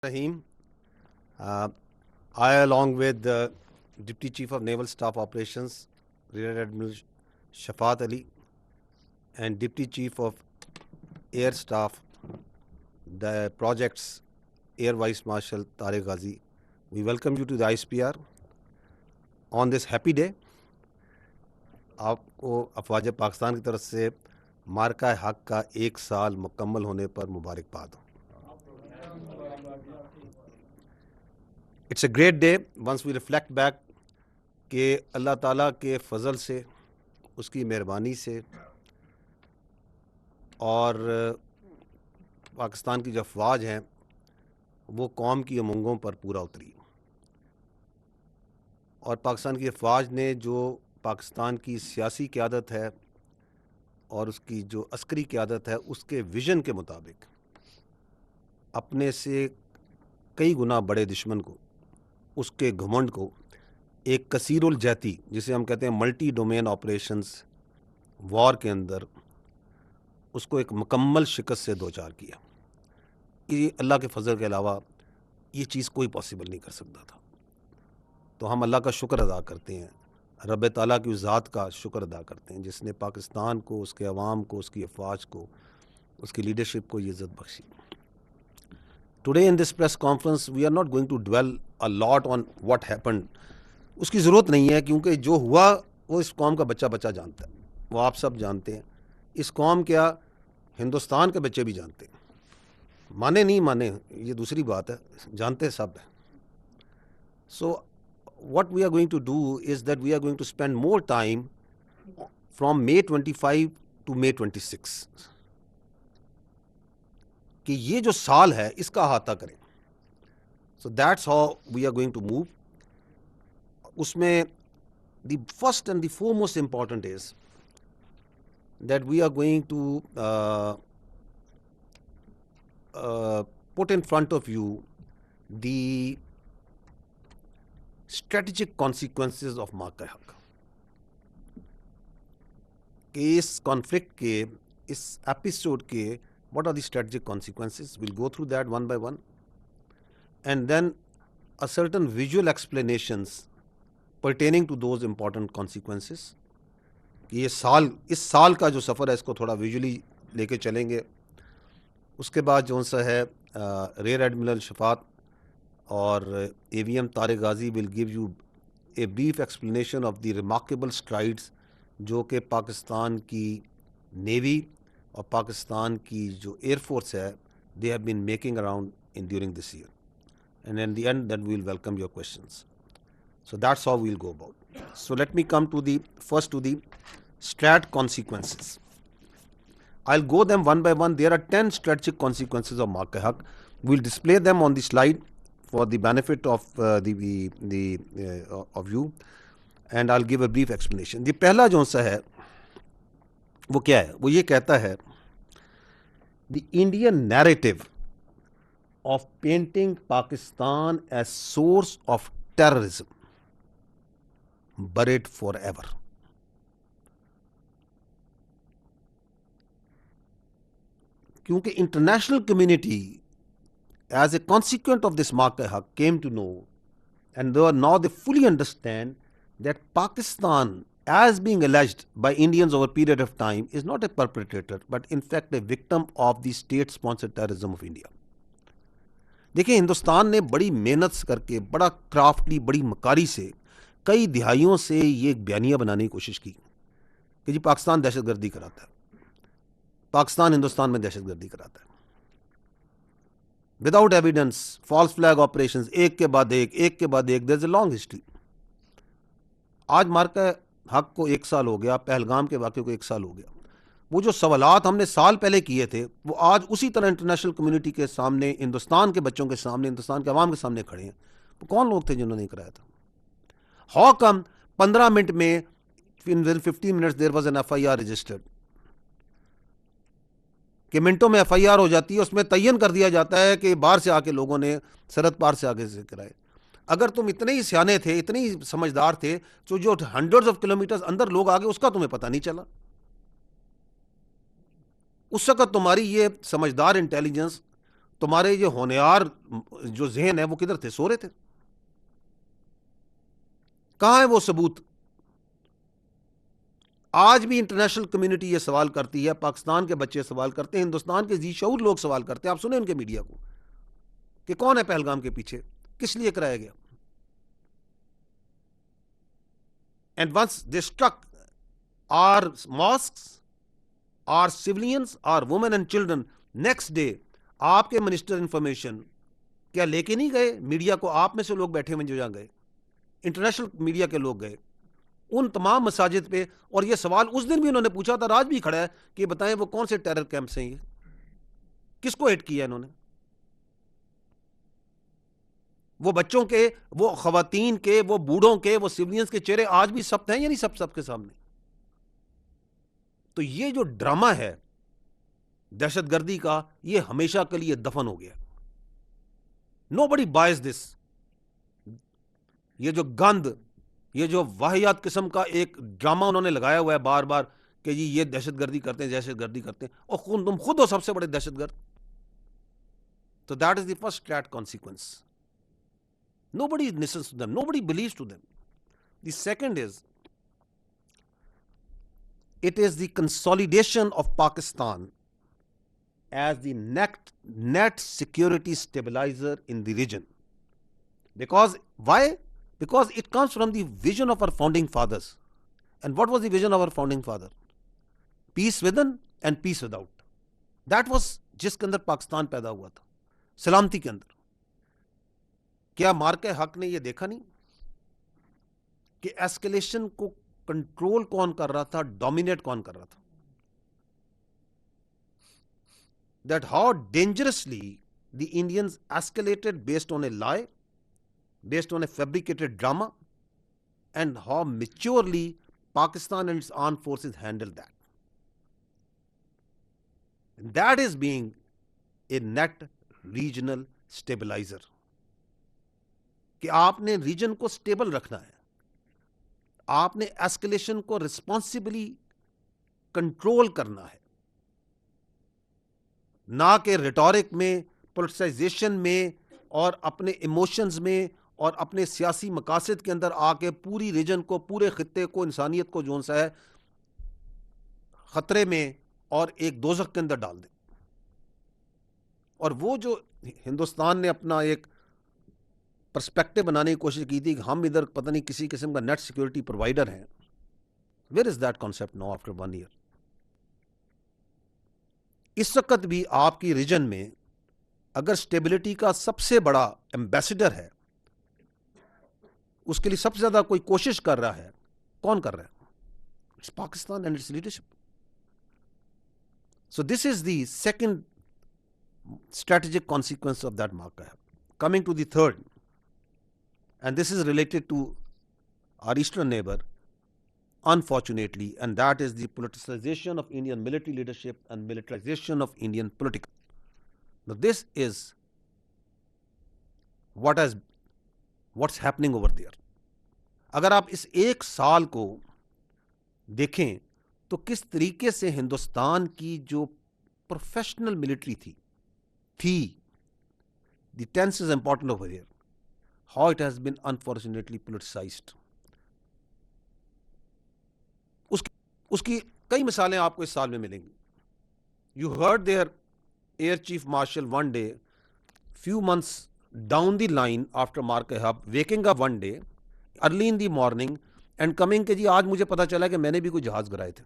Rahim. Uh, I, along with the Deputy Chief of Naval Staff Operations, Rear Admiral Shafat Ali, and Deputy Chief of Air Staff, the projects Air Vice Marshal Tariq Ghazi, we welcome you to the ISPR on this happy day. आपको अफवाज पाकिस्तान की तरफ से मार्का हक का 1 साल मुकम्मल होने पर मुबारकबाद हो. It's a great day once we reflect back कि अल्लाह ताला के फ़ज़ल से, उसकी मेहरबानी से और पाकिस्तान की जो अफवाज हैं वो कौम की उमंगों पर पूरा उतरी और पाकिस्तान की अफवाज ने जो पाकिस्तान की सियासी क़यादत है और उसकी जो अस्करी क़यादत है उसके विज़न के मुताबिक अपने से कई गुना बड़े दुश्मन को, उसके घमंड को एक कसीरुल जहती, जिसे हम कहते हैं मल्टी डोमेन ऑपरेशंस वॉर के अंदर, उसको एक मुकम्मल शिकस्त से दो चार किया. कि अल्लाह के फजल के अलावा ये चीज़ कोई पॉसिबल नहीं कर सकता था. तो हम अल्लाह का शुक्र अदा करते हैं, रब ताला की ज़ात का शुक्र अदा करते हैं जिसने पाकिस्तान को, उसके अवाम को, उसकी अफवाज को, उसकी लीडरशिप को ये इज़्ज़त Bakshi. Today in this press conference we are not going to dwell a lot on what happened. उसकी ज़रूरत नहीं है क्योंकि जो हुआ वो इस कौम का बच्चा बच्चा जानता है, वो आप सब जानते हैं. इस कौम क्या हिंदुस्तान के बच्चे भी जानते हैं, माने नहीं माने ये दूसरी बात है, जानते सब हैं. So what we are going to do is that we are going to spend more time from May 25 to May 26 कि ये जो साल है इसका अहाता करें. So that's how we are going to move. उसमें the first and the foremost important is that we are going to put in front of you the strategic consequences of मार्का हक. कि इस कॉन्फ्लिक्ट के, इस एपिसोड के what are the strategic consequences? We'll go through that one by one, and then a certain visual explanations pertaining to those important consequences. ये साल, इस साल का जो सफ़र है इसको थोड़ा विजुअली लेके चलेंगे. उसके बाद जो सा है रेयर एडमिरल शफात और AVM Tariq Ghazi will give U a brief explanation of the remarkable strides जो कि पाकिस्तान की नेवी और पाकिस्तान की जो एयरफोर्स है they have been making around in during this year. And in the end that we will welcome your questions. So that's how we'll go about. So let me come to the first to the strat consequences. I'll go them one by one. There are 10 strategic consequences of Marka Haq. We'll display them on the slide for the benefit of of you, and I'll give a brief explanation. The पहला जो सा है वो क्या है? वो ये कहता है the Indian narrative of painting Pakistan as source of terrorism buried forever. क्योंकि international community as a consequence of this Marka Haq came to know, and now they fully understand that Pakistan, as being alleged by Indians over a period of time, is not a perpetrator but in fact a victim of the state sponsored terrorism of India. देखिए, हिंदुस्तान ने बड़ी मेहनत करके, बड़ा क्राफ्टली, बड़ी मकारी से कई दिहाइयों से ये एक बयानिया बनाने की कोशिश की कि जी पाकिस्तान दहशतगर्दी कराता है, पाकिस्तान हिंदुस्तान में दहशतगर्दी कराता है. Without evidence, false flag operations, एक के बाद एक, एक के बाद एक. There is a long history. आज मार्का हक को 1 साल हो गया, पहलगाम के वाक़े को 1 साल हो गया. वो जो सवालात हमने साल पहले किए थे वो आज उसी तरह इंटरनेशनल कम्युनिटी के सामने, हिंदुस्तान के बच्चों के सामने, हिंदुस्तान के अवाम के सामने खड़े हैं. वो कौन लोग थे जिन्होंने कराया था? हाउ कम 15 मिनट में, in 15 minutes there was an FIR registered, कि मिनटों में FIR हो जाती है, उसमें तयन कर दिया जाता है कि बाहर से आके लोगों ने, सरहद पार से आगे से कराए. अगर तुम इतने ही सियाने थे, इतने ही समझदार थे, तो जो हंड्रेड्स ऑफ किलोमीटर्स अंदर लोग आ गए उसका तुम्हें पता नहीं चला. उस वक्त तुम्हारी ये समझदार इंटेलिजेंस तुम्हारे ये होनहार जो जहन है वो किधर थे? सो रहे थे। कहां है वो सबूत? आज भी इंटरनेशनल कम्युनिटी ये सवाल करती है, पाकिस्तान के बच्चे सवाल करते हैं, हिंदुस्तान के जी शऊर लोग सवाल करते हैं। आप सुने उनके मीडिया को कि कौन है पहलगाम के पीछे, किस लिए कराया गया? And once they struck our mosques, our civilians, our women and children, next day आपके मिनिस्टर इंफॉर्मेशन क्या लेके नहीं गए मीडिया को? आप में से लोग बैठे हुए जो जहां गए, इंटरनेशनल मीडिया के लोग गए उन तमाम मसाजिद पे, और ये सवाल उस दिन भी उन्होंने पूछा था, आज भी खड़ा है कि बताएं वो कौन से टेरर कैंप्स हैं, ये किसको हिट किया इन्होंने? वो बच्चों के, वो खवातीन के, वो बूढ़ों के, वो सिविलियंस के चेहरे आज भी सख्त हैं या नहीं सब सबके सामने? तो ये जो ड्रामा है दहशतगर्दी का, ये हमेशा के लिए दफन हो गया। Nobody boys this. ये जो गंद, ये जो वाहियात किस्म का एक ड्रामा उन्होंने लगाया हुआ है बार बार कि जी ये दहशतगर्दी करते हैं, दहशतगर्दी करते हैं, और तुम खुद हो सबसे बड़े दहशतगर्द। तो that is the first flat consequence. Nobody listens to them, nobody believes to them. The second is, it is the consolidation of Pakistan as the net security stabilizer in the region. Because why? Because it comes from the vision of our founding fathers. And what was the vision of our founding father? Peace within and peace without. That was जिसके अंदर पाकिस्तान पैदा हुआ था, सलामती के अंदर। क्या मार के हक ने यह देखा नहीं कि एस्केलेशन को कंट्रोल कौन कर रहा था, डोमिनेट कौन कर रहा था? That how dangerously the Indians escalated based on A lie, based on A fabricated drama, and how maturely Pakistan and its armed forces handled that. And that is being a net regional stabilizer. कि आपने reason को stable रखना है, आपने escalation को responsibly control करना है, ना कि रिटोरिक में, पोलिटिसाइजेशन में और अपने इमोशंस में और अपने सियासी मकासद के अंदर आके पूरी रीजन को, पूरे खित्ते को, इंसानियत को जो सा है खतरे में और एक दोजख के अंदर डाल दें। और वो जो हिंदुस्तान ने अपना एक पर्सपेक्टिव बनाने की कोशिश की थी कि हम इधर पता नहीं किसी किस्म का नेट सिक्योरिटी प्रोवाइडर हैं, where is that concept now after 1 year? इस वक्त भी आपकी रीजन में अगर स्टेबिलिटी का सबसे बड़ा एम्बेसडर है, उसके लिए सबसे ज्यादा कोई कोशिश कर रहा है, कौन कर रहा है? It's Pakistan and it's leadership. So this is the second strategic consequence of that marker. Coming to the third, and this is related to our eastern neighbor, unfortunately, and that is the politicization of Indian military leadership and militarization of Indian politics. Now this is what's happening over there. अगर आप इस एक साल को देखें तो किस तरीके से हिंदुस्तान की जो प्रोफेशनल मिलिट्री थी, the tense is important over here, how it has been unfortunately politicized. उसकी कई मिसालें आपको इस साल में मिलेंगी. You heard their Air Chief Marshal one day, few months down the line after Mark-e-Hub, waking up one day early in the morning and coming कि जी आज मुझे पता चला कि मैंने भी कोई जहाज गिराए थे.